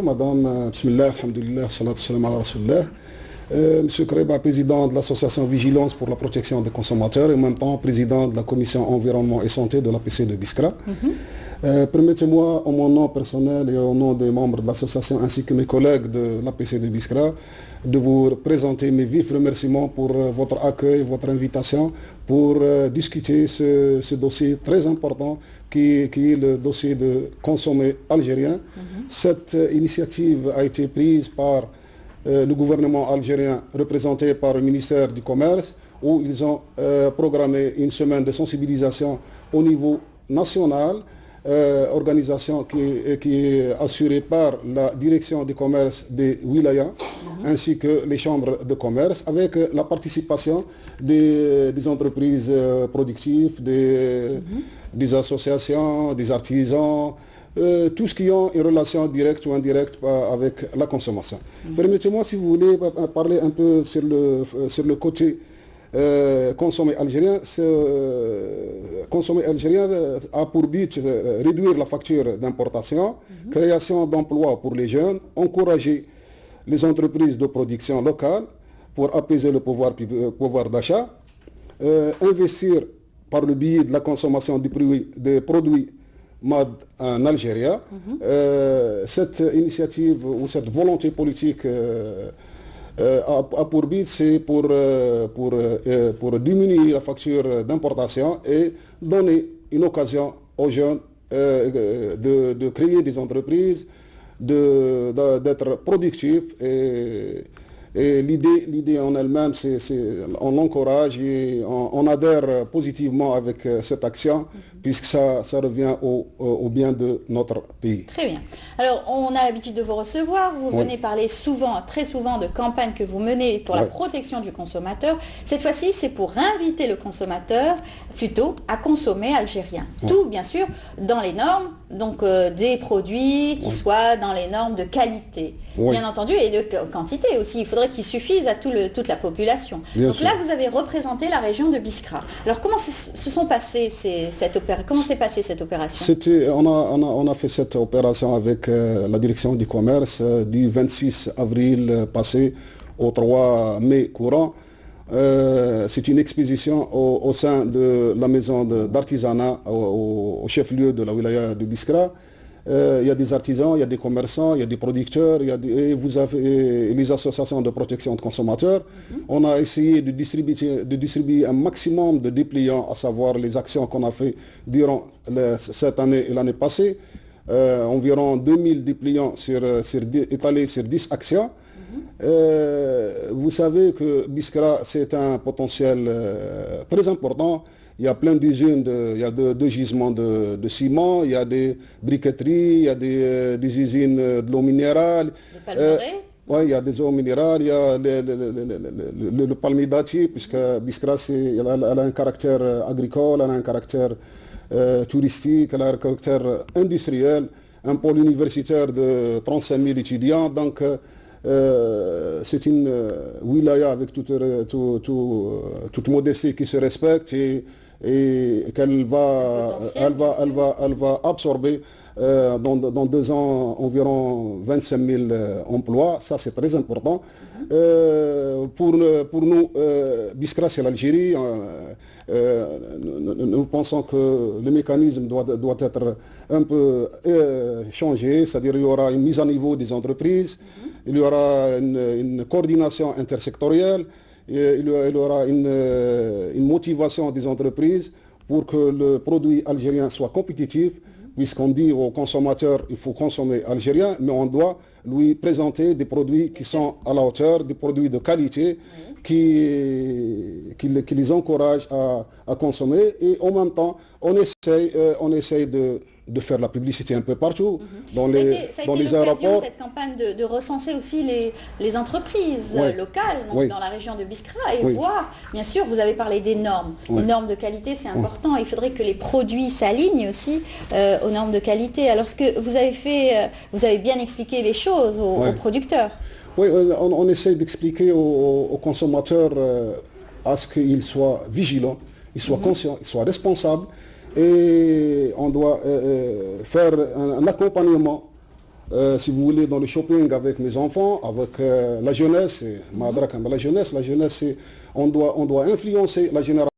Madame, Bismillah, Alhamdulillah, Salatu Salam ala Rasulullah. Monsieur Kreba, président de l'association Vigilance pour la protection des consommateurs et en même temps président de la commission environnement et santé de l'APC de Biskra. Permettez-moi, en mon nom personnel et au nom des membres de l'association ainsi que mes collègues de l'APC de Biskra, de vous présenter mes vifs remerciements pour votre accueil, votre invitation pour discuter ce dossier très important qui est le dossier de consommer algérien. Cette initiative a été prise par le gouvernement algérien représenté par le ministère du Commerce, où ils ont programmé une semaine de sensibilisation au niveau national, organisation qui est assurée par la direction du commerce des wilayas, ainsi que les chambres de commerce, avec la participation des entreprises productives, des associations, des artisans, tous qui ont une relation directe ou indirecte avec la consommation. Permettez-moi, si vous voulez, parler un peu sur le côté consommer algérien. Consommer algérien a pour but de réduire la facture d'importation, création d'emplois pour les jeunes, encourager les entreprises de production locale pour apaiser le pouvoir d'achat, investir par le biais de la consommation des produits MAD en Algérie. Cette initiative ou cette volonté politique a pour but, c'est pour diminuer la facture d'importation et donner une occasion aux jeunes de créer des entreprises, d'être productifs. Et l'idée en elle-même, on l'encourage et on adhère positivement avec cette action, puisque ça revient au bien de notre pays. Très bien. Alors, on a l'habitude de vous recevoir. Vous venez parler très souvent de campagnes que vous menez pour la protection du consommateur. Cette fois-ci, c'est pour inviter le consommateur plutôt à consommer algérien. Tout, bien sûr, dans les normes, donc des produits qui soient dans les normes de qualité, bien entendu, et de quantité aussi. Il faudrait qu'ils suffisent à toute la population. Donc là, vous avez représenté la région de Biskra. Alors, comment Comment s'est passée cette opération? On a fait cette opération avec la direction du commerce du 26 avril passé au 3 mai courant. C'est une exposition au sein de la maison d'artisanat au chef-lieu de la wilaya de Biskra. Il y a des artisans, il y a des commerçants, il y a des producteurs, et vous avez les associations de protection de consommateurs. On a essayé de distribuer un maximum de dépliants, à savoir les actions qu'on a fait durant cette année et l'année passée. Environ 2000 dépliants étalés sur 10 actions. Vous savez que Biskra, c'est un potentiel très important. Il y a plein d'usines, il y a deux gisements de ciment, il y a des briqueteries, il y a des usines de l'eau minérale. Oui, il y a des eaux minérales, il y a le palmidatier, puisque Biskra, elle a un caractère agricole, elle a un caractère touristique, elle a un caractère industriel, un pôle universitaire de 35 000 étudiants. Donc, c'est une wilaya avec toute modestie qui se respecte et qu'elle va absorber dans 2 ans environ 25 000 emplois. Ça, c'est très important. Pour nous, Biskra, c'est l'Algérie. Nous pensons que le mécanisme doit être un peu changé, c'est-à-dire il y aura une mise à niveau des entreprises, il y aura une coordination intersectorielle, il y aura une motivation des entreprises pour que le produit algérien soit compétitif, puisqu'on dit aux consommateurs il faut consommer algérien, mais on doit lui présenter des produits qui sont à la hauteur, des produits de qualité qui les encouragent à consommer. Et en même temps, on essaye de faire la publicité un peu partout, dans les aéroports. Cette campagne de recenser aussi les entreprises locales dans la région de Biskra et voir, bien sûr, vous avez parlé des normes. Les normes de qualité, c'est important. Il faudrait que les produits s'alignent aussi aux normes de qualité. Alors, ce que vous avez fait, vous avez bien expliqué les choses aux producteurs. Oui, on essaie d'expliquer aux consommateurs à ce qu'ils soient vigilants, ils soient conscients, ils soient responsables. Et on doit faire un accompagnement si vous voulez, dans le shopping avec mes enfants, avec la jeunesse, la jeunesse, on doit influencer la génération.